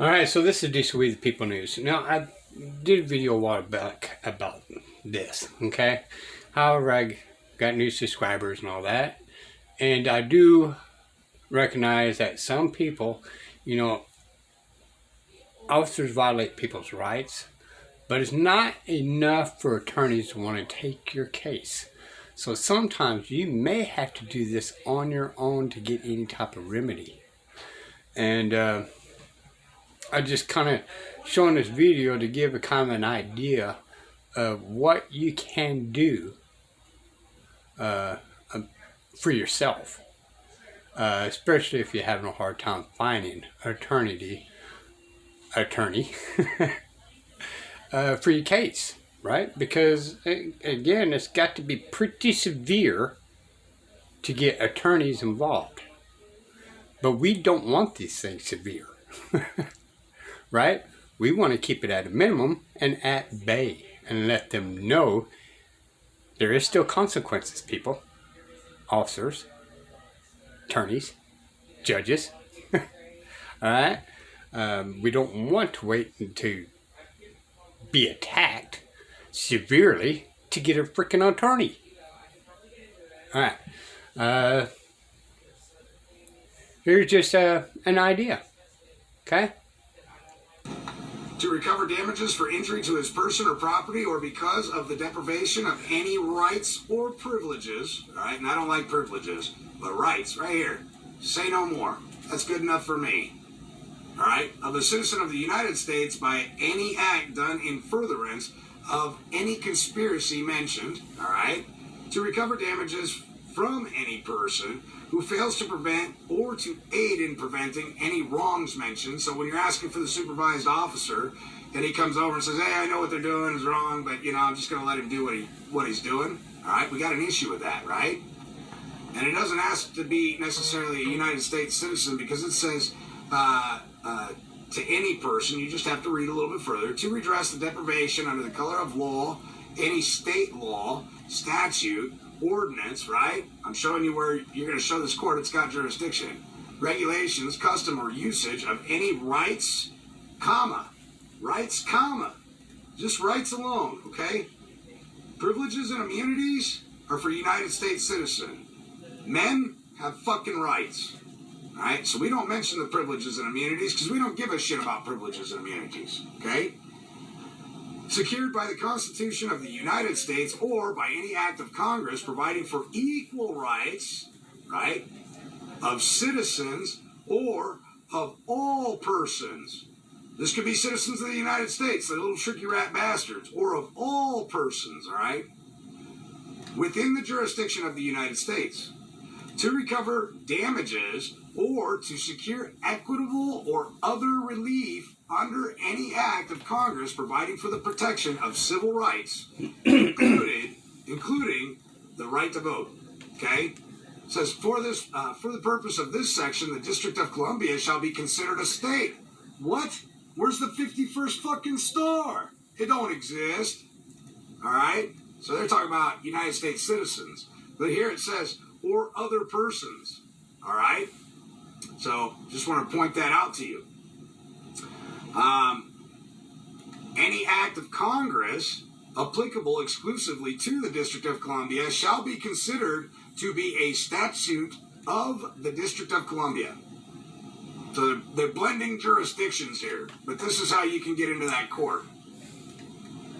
Alright, so this is DC We the People News. Now, I did a video a while back about this, okay? However, I got new subscribers and all that. And I do recognize that some people, officers violate people's rights, but it's not enough for attorneys to want to take your case. So sometimes you may have to do this on your own to get any type of remedy. And I just kind of showing this video to give a kind of an idea of what you can do for yourself, especially if you're having a hard time finding an attorney for your case, right? Because again, it's got to be pretty severe to get attorneys involved, but we don't want these things severe. Right? We want to keep it at a minimum and at bay and let them know there is still consequences, people. Officers, attorneys, judges. Alright? We don't want to wait to be attacked severely to get a freaking attorney. Alright. Here's just an idea. Okay? To recover damages for injury to his person or property or because of the deprivation of any rights or privileges, all right, and I don't like privileges, but rights, right here, say no more. That's good enough for me, all right, of a citizen of the United States by any act done in furtherance of any conspiracy mentioned, all right, to recover damages from any person who fails to prevent or to aid in preventing any wrongs mentioned. So when you're asking for the supervised officer and he comes over and says, hey, I know what they're doing is wrong, but, I'm just going to let him do what he's doing. All right, we got an issue with that, right? And it doesn't ask to be necessarily a United States citizen because it says to any person, you just have to read a little bit further, to redress the deprivation under the color of law, any state law, statute, ordinance, right? I'm showing you where you're going to show this court it's got jurisdiction. Regulations, custom, or usage of any rights, just rights alone, okay? Privileges and immunities are for United States citizen. Men have fucking rights, all right? So we don't mention the privileges and immunities because we don't give a shit about privileges and immunities, okay? Secured by the Constitution of the United States or by any act of Congress providing for equal rights, right, of citizens or of all persons. This could be citizens of the United States, the little tricky rat bastards, or of all persons, all right, within the jurisdiction of the United States, to recover damages or to secure equitable or other relief under any act of Congress providing for the protection of civil rights, including the right to vote. Okay? It says, for the purpose of this section, the District of Columbia shall be considered a state. What? Where's the 51st fucking star? It don't exist. All right? So they're talking about United States citizens. But here it says, or other persons. All right? So just want to point that out to you. Any act of Congress applicable exclusively to the District of Columbia shall be considered to be a statute of the District of Columbia. So they're blending jurisdictions here, but this is how you can get into that court.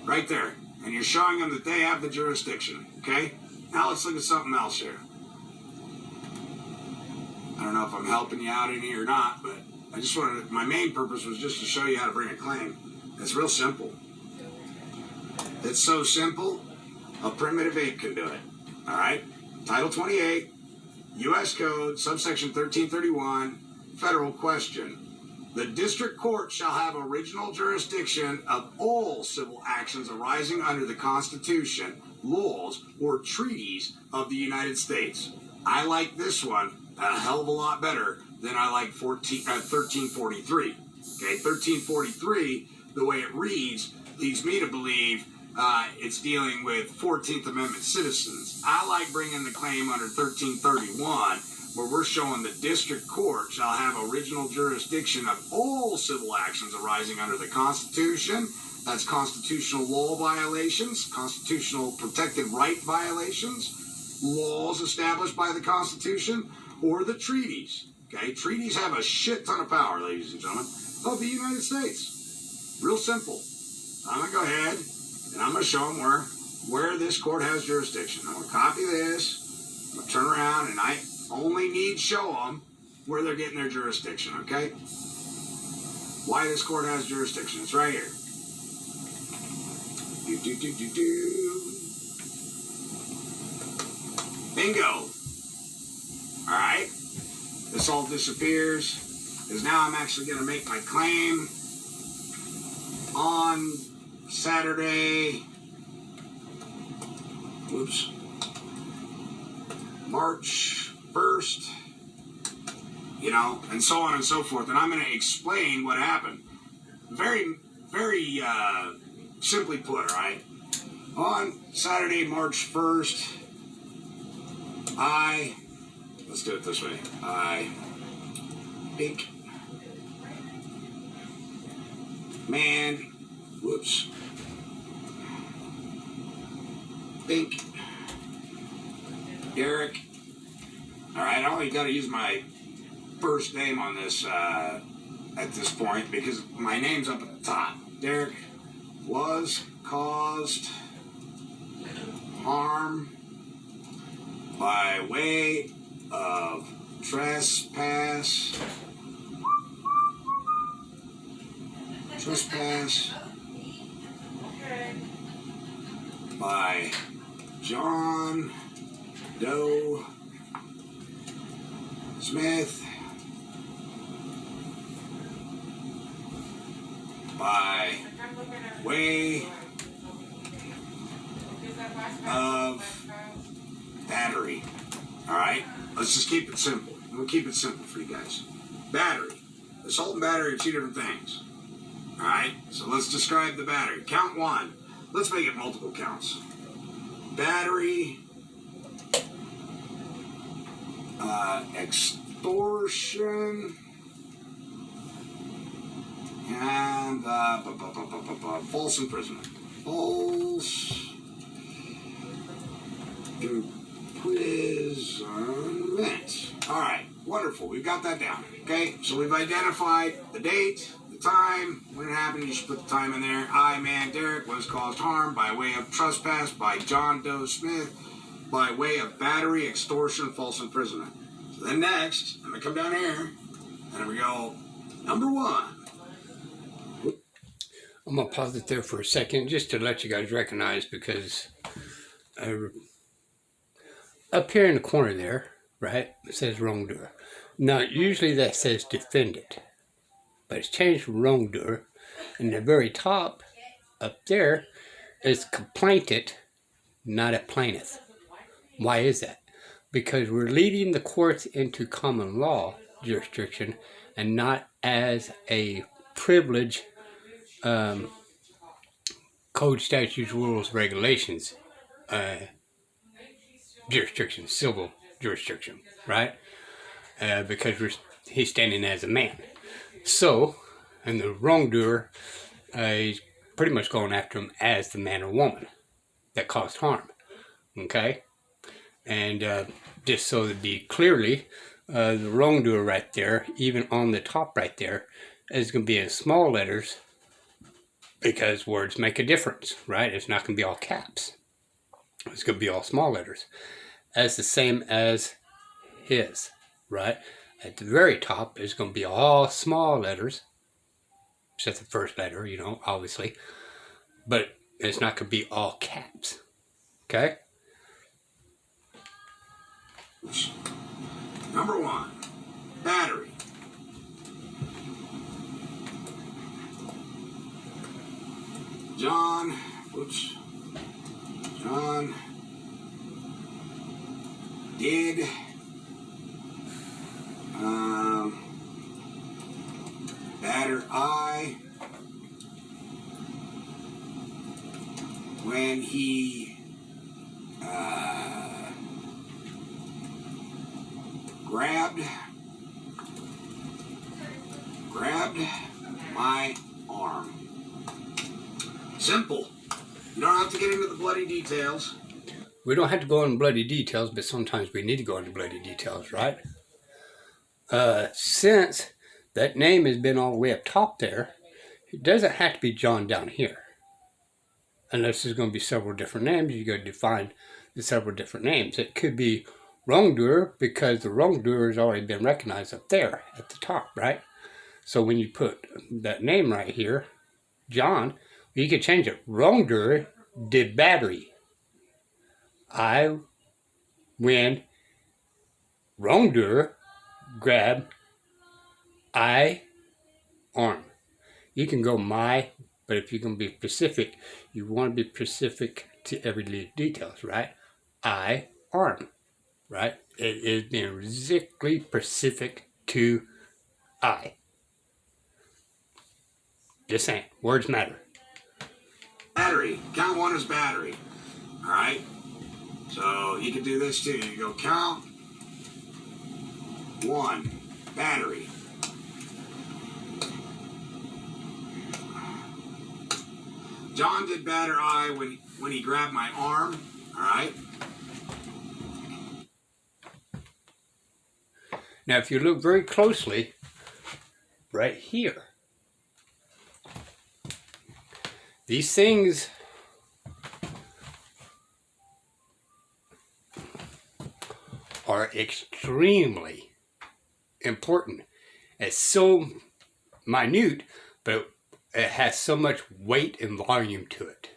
Right there. And you're showing them that they have the jurisdiction, okay? Now let's look at something else here. I don't know if I'm helping you out any or not, but I just wanted my main purpose was just to show you how to bring a claim. It's real simple. It's so simple, a primitive ape can do it. All right? Title 28, U.S. Code, subsection 1331, federal question. The district court shall have original jurisdiction of all civil actions arising under the Constitution, laws, or treaties of the United States. I like this one a hell of a lot better than I like 1343. Okay, 1343, the way it reads, leads me to believe it's dealing with 14th Amendment citizens. I like bringing the claim under 1331 where we're showing the district court shall have original jurisdiction of all civil actions arising under the Constitution. That's constitutional law violations, constitutional protected right violations, laws established by the Constitution, or the treaties. Okay, treaties have a shit ton of power, ladies and gentlemen, of the United States. Real simple. I'm gonna go ahead and I'm gonna show them where this court has jurisdiction. I'm gonna copy this. I'm gonna turn around and I only need show them where they're getting their jurisdiction. Okay? Why this court has jurisdiction? It's right here. Bingo. All right. This all disappears because now I'm actually going to make my claim on Saturday. Whoops. March 1st. You know, and so on and so forth. And I'm going to explain what happened. Very, very simply put, all right? On Saturday, March 1st, let's do it this way. I think, Derek. All right, I only got to use my first name on this at this point because my name's up at the top. Derek was caused harm by way of trespass by John Doe Smith by way of battery. All right, let's just keep it simple. We'll keep it simple for you guys. Battery. Assault and battery are two different things. All right, so let's describe the battery. Count one. Let's make it multiple counts. Battery, extortion, and false imprisonment. False imprisonment. All right, wonderful. We've got that down. Okay, so we've identified the date, the time, when it happened. You should put the time in there. Derek was caused harm by way of trespass by John Doe Smith by way of battery, extortion, false imprisonment. So then next, I'm going to come down here, and we go, number one. I'm going to pause it there for a second just to let you guys recognize, because up here in the corner there, right, it says wrongdoer. Now, usually that says defendant, but it's changed to wrongdoer. And the very top up there is complainant, not a plaintiff. Why is that? Because we're leading the courts into common law jurisdiction and not as a privilege, code, statutes, rules, regulations, jurisdiction, civil jurisdiction, right? Because he's standing as a man. So, and the wrongdoer is pretty much going after him as the man or woman that caused harm. Okay? And just so to be clearly, the wrongdoer right there, even on the top right there, is going to be in small letters because words make a difference, right? It's not going to be all caps. It's going to be all small letters. As the same as his, right? At the very top is going to be all small letters, except the first letter, you know, obviously. But it's not going to be all caps. Okay? Number one, battery. John did batter I when he grabbed my arm. Simple. You don't have to get into the bloody details. We don't have to go into bloody details, but sometimes we need to go into bloody details, right? Since that name has been all the way up top there, it doesn't have to be John down here. Unless there's going to be several different names, you got to define the several different names. It could be wrongdoer because the wrongdoer has already been recognized up there at the top, right? So when you put that name right here, John, you could change it. Wrongdoer did battery. When wrongdoer grabbed arm. You can go my, but if you're going to be specific, you want to be specific to every little details, right? Arm, right? It is being exactly specific to I. Just saying, words matter. Battery. Count 1 is battery. All right? So you can do this too. You go count 1, battery. John did batter I when he grabbed my arm. All right? Now, if you look very closely, right here, these things are extremely important. It's so minute, but it has so much weight and volume to it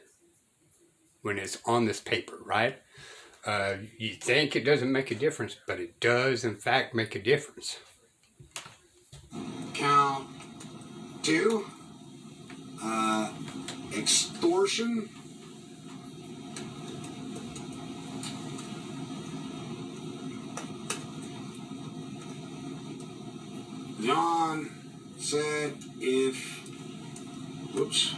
when it's on this paper, right? You think it doesn't make a difference, but it does, in fact, make a difference. Count 2. Extortion. John said whoops.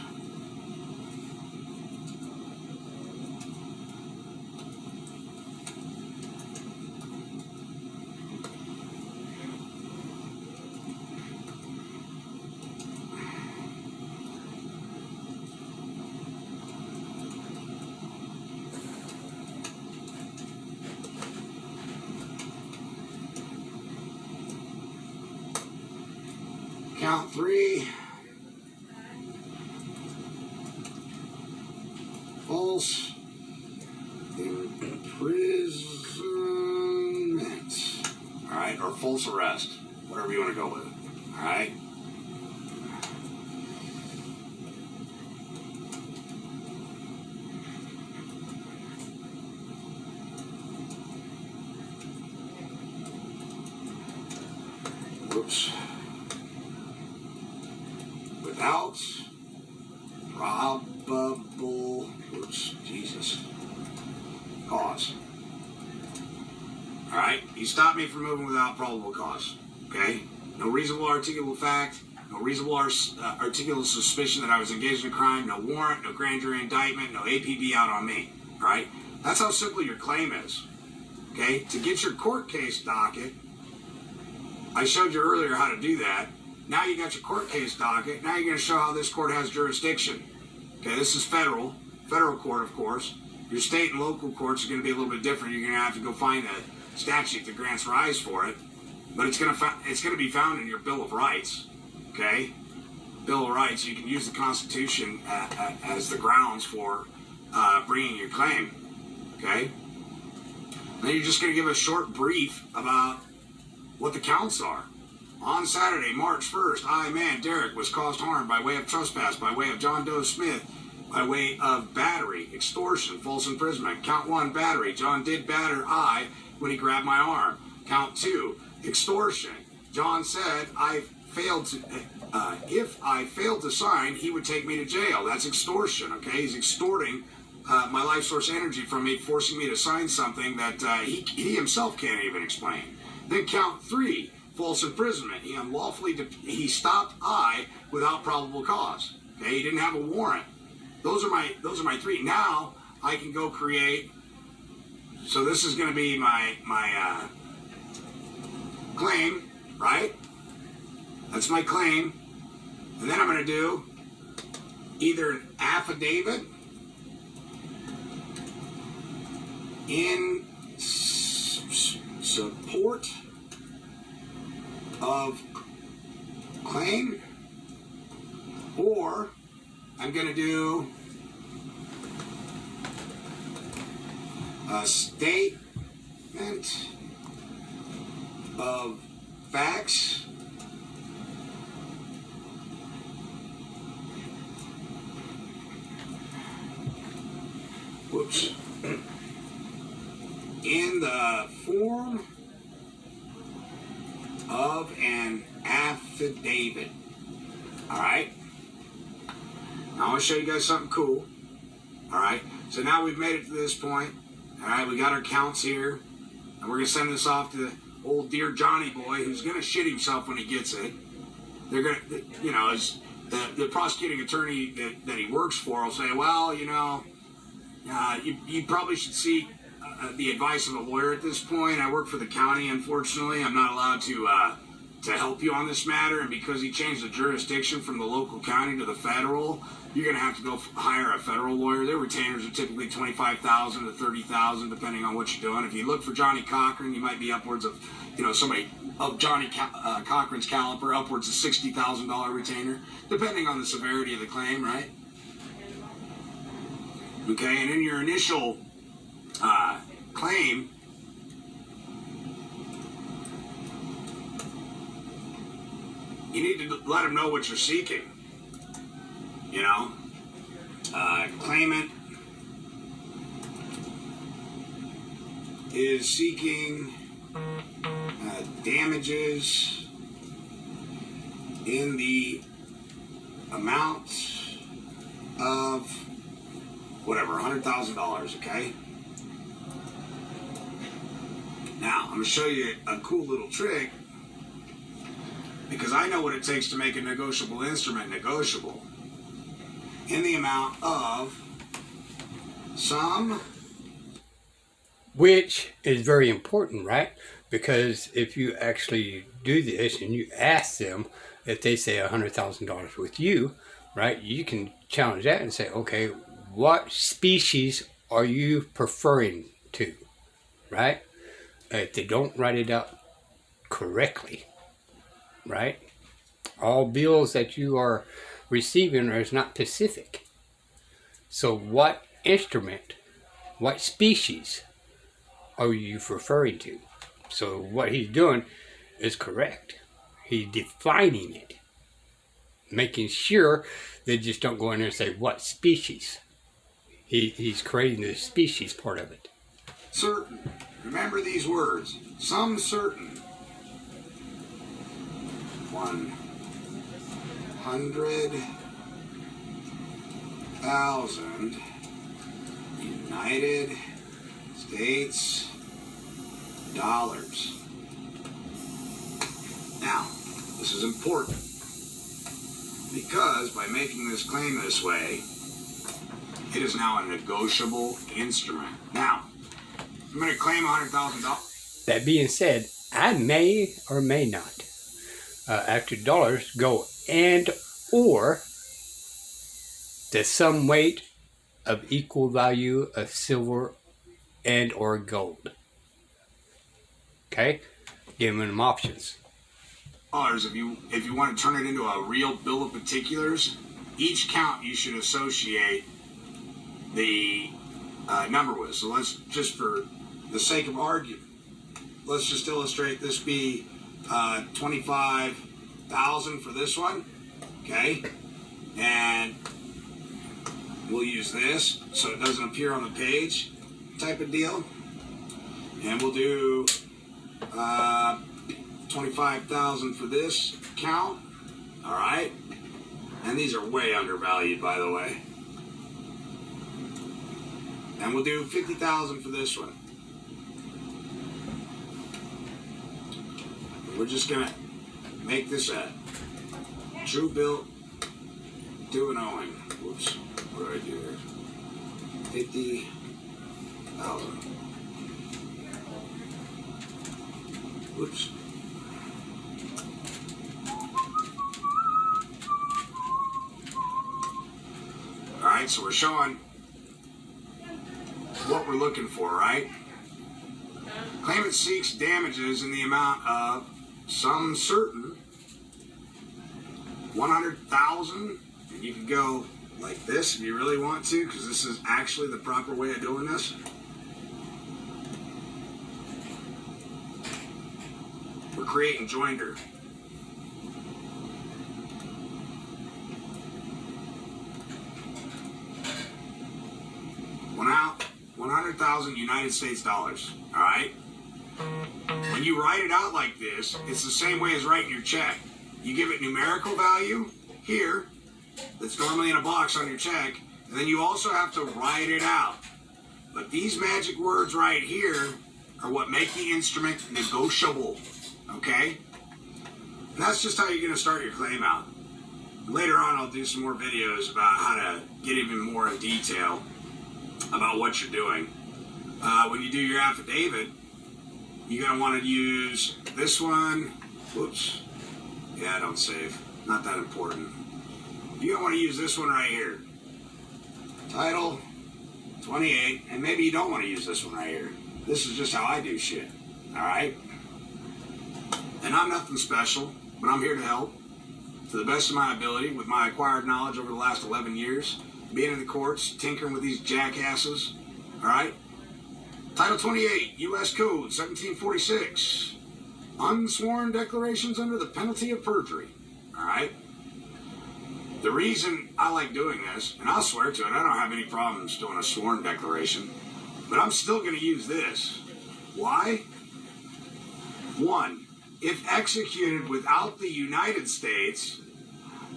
Count 3. False imprisonment. All right, or false arrest, whatever you want to go with. All right. Whoops. Without probable, cause. All right, you stop me from moving without probable cause. Okay, no reasonable articulable fact, no reasonable articulable suspicion that I was engaged in a crime, no warrant, no grand jury indictment, no APB out on me. All right, that's how simple your claim is. Okay, to get your court case docket, I showed you earlier how to do that. Now you got your court case docket. Now you're going to show how this court has jurisdiction. Okay, this is federal court, of course. Your state and local courts are going to be a little bit different. You're going to have to go find a statute that grants rise for it, but it's going to be found in your Bill of Rights. Okay, Bill of Rights. You can use the Constitution as the grounds for bringing your claim. Okay, then you're just going to give a short brief about what the counts are. On Saturday, March 1st, I, man, Derek, was caused harm by way of trespass, by way of John Doe Smith, by way of battery, extortion, false imprisonment. Count 1, battery. John did batter I when he grabbed my arm. Count 2, extortion. John said if I failed to sign, he would take me to jail. That's extortion, okay? He's extorting my life source energy from me, forcing me to sign something that he himself can't even explain. Then count 3, false imprisonment. He stopped I without probable cause. Okay, he didn't have a warrant. Those are my 3. Now I can go create. So this is going to be my claim, right? That's my claim. And then I'm going to do either an affidavit in support of claim, or I'm going to do a statement of facts in the form of an affidavit. All right. Now I want to show you guys something cool. All right. So now we've made it to this point. All right. We got our counts here, and we're gonna send this off to old dear Johnny boy, who's gonna shit himself when he gets it. They're gonna, you know, as the prosecuting attorney that he works for will say, well, you know, you probably should seek the advice of a lawyer at this point. I work for the county, unfortunately. I'm not allowed to help you on this matter, and because he changed the jurisdiction from the local county to the federal, you're going to have to go hire a federal lawyer. Their retainers are typically $25,000 to $30,000, depending on what you're doing. If you look for Johnny Cochran, you might be upwards of, you know, somebody of Johnny Cochran's caliber, upwards of $60,000 retainer, depending on the severity of the claim, right? Okay, and in your initial claim, you need to let them know what you're seeking. You know, claimant is seeking damages in the amount of whatever, $100,000, okay? Now, I'm going to show you a cool little trick, because I know what it takes to make a negotiable instrument negotiable. In the amount of some... Which is very important, right? Because if you actually do this and you ask them, if they say $100,000 with you, right, you can challenge that and say, okay, what species are you preferring to, right? If they don't write it up correctly, right? All bills that you are receiving is not Pacific. So what instrument, what species are you referring to? So what he's doing is correct. He's defining it, making sure they just don't go in there and say what species. He's creating the species part of it. Certain. Remember these words. Some certain. 100,000 United States dollars. Now, this is important because by making this claim this way, it is now a negotiable instrument. Now, I'm going to claim $100,000. That being said, I may or may not, after dollars, go and or the sum weight of equal value of silver and or gold. Okay? Giving them options. If you want to turn it into a real bill of particulars, each count you should associate the number with. So let's just, for the sake of argument, let's just illustrate this be 25,000 for this one, okay? And we'll use this so it doesn't appear on the page, type of deal. And we'll do 25,000 for this count, all right? And these are way undervalued, by the way. And we'll do 50,000 for this one. We're just gonna make this a true bill due and owing. Whoops, what did I do here? 50,000. Whoops. right? So we're showing what we're looking for, right? Claimant seeks damages in the amount of some certain 100,000, and you can go like this if you really want to, because this is actually the proper way of doing this. We're creating joinder. Went out 100,000 United States dollars. All right. When you write it out like this, it's the same way as writing your check. You give it numerical value here, that's normally in a box on your check, and then you also have to write it out. But these magic words right here are what make the instrument negotiable. Okay? And that's just how you're going to start your claim out. Later on, I'll do some more videos about how to get even more in detail about what you're doing. When you do your affidavit, you're going to want to use this one. Whoops. Yeah, don't save. Not that important. You're going to want to use this one right here. Title 28. And maybe you don't want to use this one right here. This is just how I do shit. Alright? And I'm nothing special, but I'm here to help to the best of my ability with my acquired knowledge over the last 11 years. Being in the courts, tinkering with these jackasses. Alright? Title 28, U.S. Code 1746. Unsworn declarations under the penalty of perjury. Alright? The reason I like doing this, and I'll swear to it, I don't have any problems doing a sworn declaration, but I'm still going to use this. Why? 1. If executed without the United States,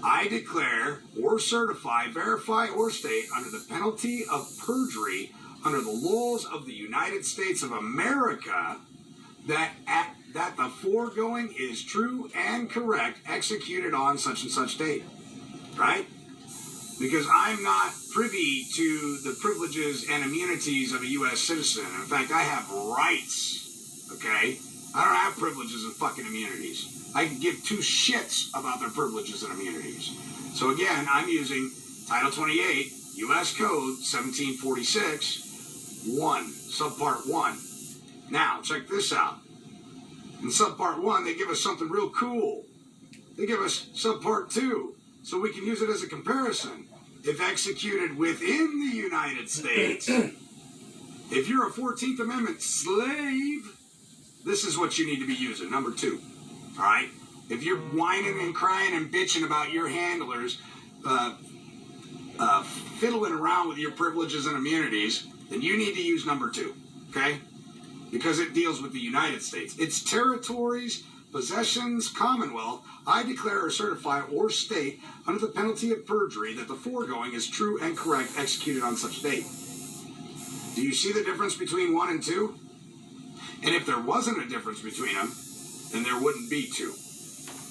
I declare or certify, verify, or state under the penalty of perjury under the laws of the United States of America that the foregoing is true and correct, executed on such and such date. Right? Because I'm not privy to the privileges and immunities of a U.S. citizen. In fact, I have rights. Okay? I don't have privileges and fucking immunities. I can give two shits about their privileges and immunities. So again, I'm using Title 28, U.S. Code 1746, 1, Subpart 1. Now, check this out. In Subpart 1, they give us something real cool. They give us Subpart 2, so we can use it as a comparison. If executed within the United States, if you're a 14th Amendment slave, this is what you need to be using, number 2. All right? If you're whining and crying and bitching about your handlers, fiddling around with your privileges and immunities, then you need to use number 2, okay? Because it deals with the United States. Its territories, possessions, Commonwealth, I declare or certify or state under the penalty of perjury that the foregoing is true and correct, executed on such date. Do you see the difference between 1 and 2? And if there wasn't a difference between them, then there wouldn't be 2.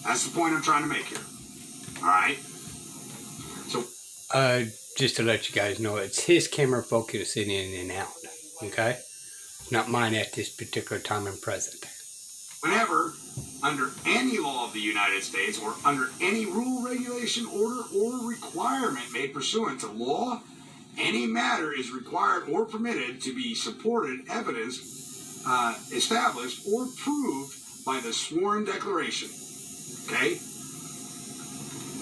That's the point I'm trying to make here. All right? So, just to let you guys know, it's his camera focusing in and out. Okay? Not mine at this particular time and present. Whenever, under any law of the United States or under any rule, regulation, order, or requirement made pursuant to law, any matter is required or permitted to be supported, evidenced, established, or proved by the sworn declaration. Okay?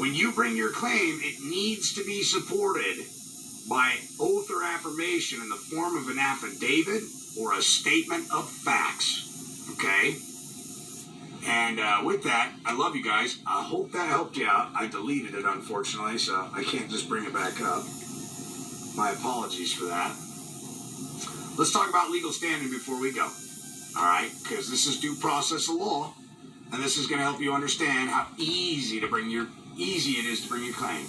When you bring your claim, it needs to be supported by oath or affirmation in the form of an affidavit or a statement of facts. Okay? And with that, I love you guys. I hope that helped you out. I deleted it, unfortunately, so I can't just bring it back up. My apologies for that. Let's talk about legal standing before we go. All right? Because this is due process of law, and this is going to help you understand how easy it is to bring your claim.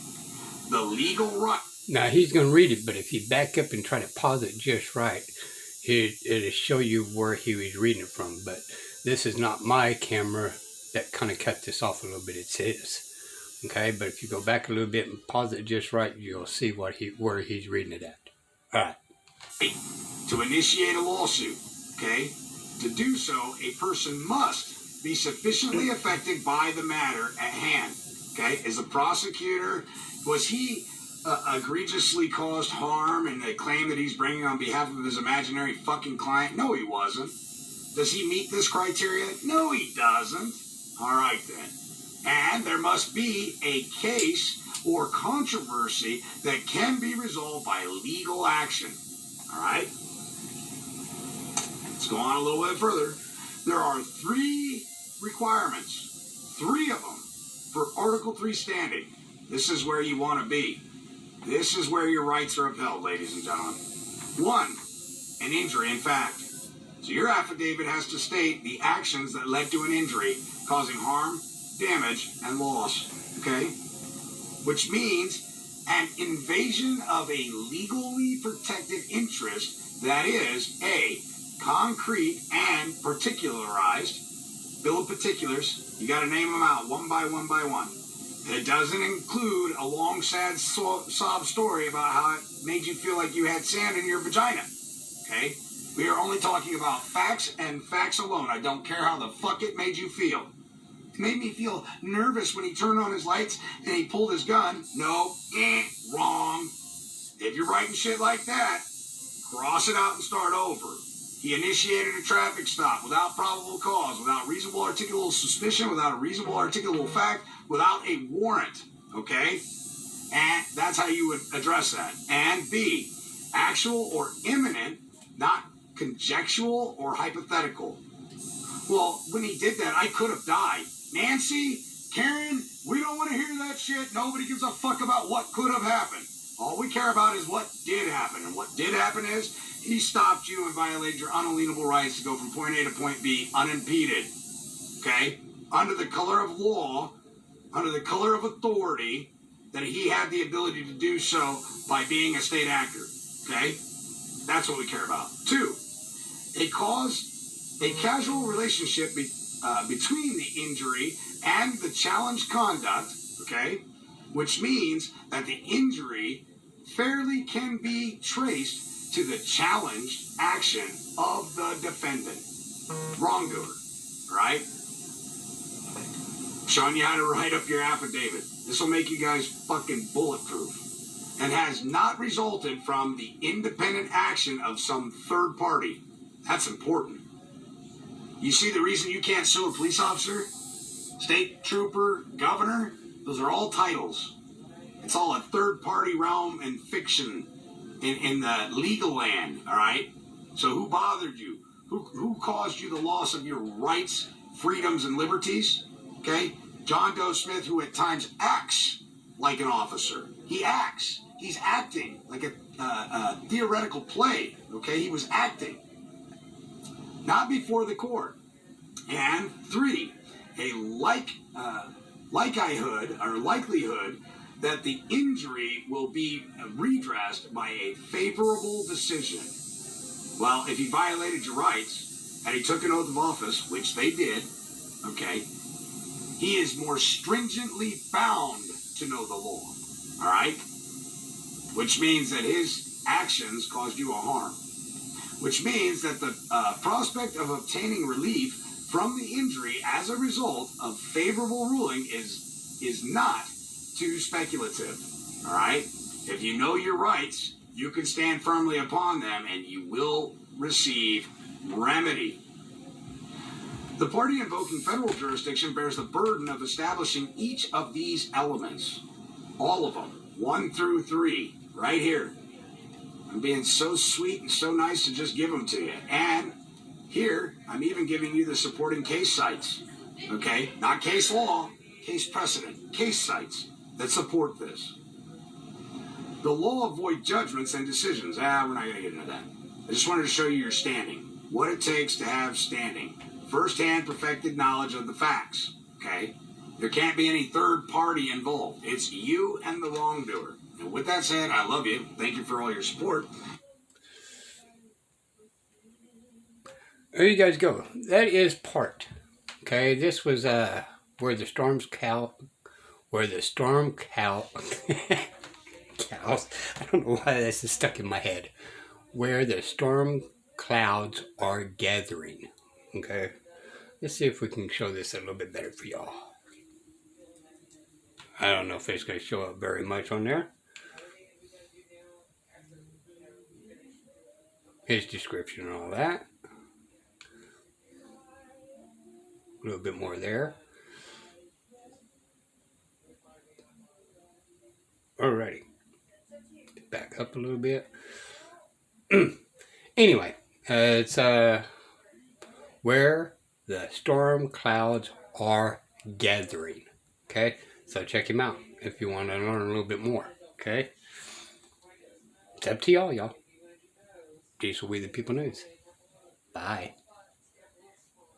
The legal right. Now, he's going to read it, but if you back up and try to pause it just right, it'll show you where he was reading it from. But this is not my camera that kind of cut this off a little bit. It's his. Okay? But if you go back a little bit and pause it just right, you'll see where he's reading it at. All right. To initiate a lawsuit, okay? To do so, a person must be sufficiently affected by the matter at hand. Okay? As a prosecutor, was he egregiously caused harm and the claim that he's bringing on behalf of his imaginary fucking client? No, he wasn't. Does he meet this criteria? No, he doesn't. All right, then. And there must be a case or controversy that can be resolved by legal action. All right? Let's go on a little bit further. There are 3 requirements, 3 of them, for Article 3 standing. This is where you want to be. This is where your rights are upheld, ladies and gentlemen. 1, an injury in fact. So your affidavit has to state the actions that led to an injury causing harm, damage, and loss. Okay? Which means an invasion of a legally protected interest that is a concrete and particularized bill of particulars. You got to name them out one by one by one. It doesn't include a long, sad sob story about how it made you feel like you had sand in your vagina. Okay? We are only talking about facts and facts alone. I don't care how the fuck it made you feel. It made me feel nervous when he turned on his lights and he pulled his gun. No, wrong. If you're writing shit like that, cross it out and start over. He initiated a traffic stop without probable cause, without reasonable articulable suspicion, without a reasonable articulable fact, without a warrant. Okay? And that's how you would address that. And B, actual or imminent, not conjectural or hypothetical. Well, when he did that, I could have died. Nancy, Karen, we don't want to hear that shit. Nobody gives a fuck about what could have happened. All we care about is what did happen. And what did happen is he stopped you and violated your unalienable rights to go from point A to point B unimpeded. Okay? Under the color of law, under the color of authority, that he had the ability to do so by being a state actor. Okay? That's what we care about. 2, a casual relationship between the injury and the challenged conduct, okay, which means that the injury fairly can be traced to the challenged action of the defendant, wrongdoer, right? Showing you how to write up your affidavit. This will make you guys fucking bulletproof. And has not resulted from the independent action of some third party. That's important. You see the reason you can't sue a police officer, state trooper, governor? Those are all titles. It's all a third party realm and fiction in the legal land, all right? So who bothered you? Who caused you the loss of your rights, freedoms, and liberties? Okay? John Doe Smith, who at times acts like an officer. He acts. He's acting like a theoretical play, okay? He was acting. Not before the court. And 3, a likelihood that the injury will be redressed by a favorable decision. Well, if he violated your rights and he took an oath of office, which they did, okay, he is more stringently bound to know the law, all right? Which means that his actions caused you a harm. Which means that the prospect of obtaining relief from the injury as a result of favorable ruling is not too speculative, all right? If you know your rights, you can stand firmly upon them and you will receive remedy. The party invoking federal jurisdiction bears the burden of establishing each of these elements. All of them, 1 through 3, right here. I'm being so sweet and so nice to just give them to you. And here, I'm even giving you the supporting case sites. Okay? Not case law, case precedent. Case sites that support this. The law of void judgments and decisions. We're not going to get into that. I just wanted to show you your standing. What it takes to have standing. First-hand perfected knowledge of the facts. Okay? There can't be any third party involved. It's you and the wrongdoer. And with that said, I love you. Thank you for all your support. There you guys go. That is part. Okay, this was where the storm clouds. I don't know why this is stuck in my head. Where the storm clouds are gathering. Okay, let's see if we can show this a little bit better for y'all. I don't know if it's going to show up very much on there, his description and all that. A little bit more there. Alrighty. Back up a little bit. Anyway, it's where the storm clouds are gathering. Okay, so check him out if you want to learn a little bit more. Okay, it's up to y'all. These will be the People News. Bye.